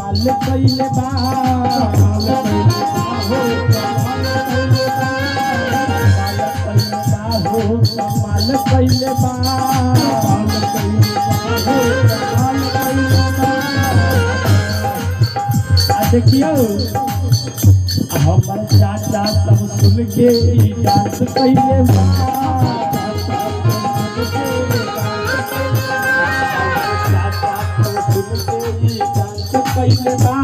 कमाल कइले बा कमाल कइले बा देखियो हमर चाचा सब सुन के डांस कइले बा चाचा सब सुन के डांस कइले बा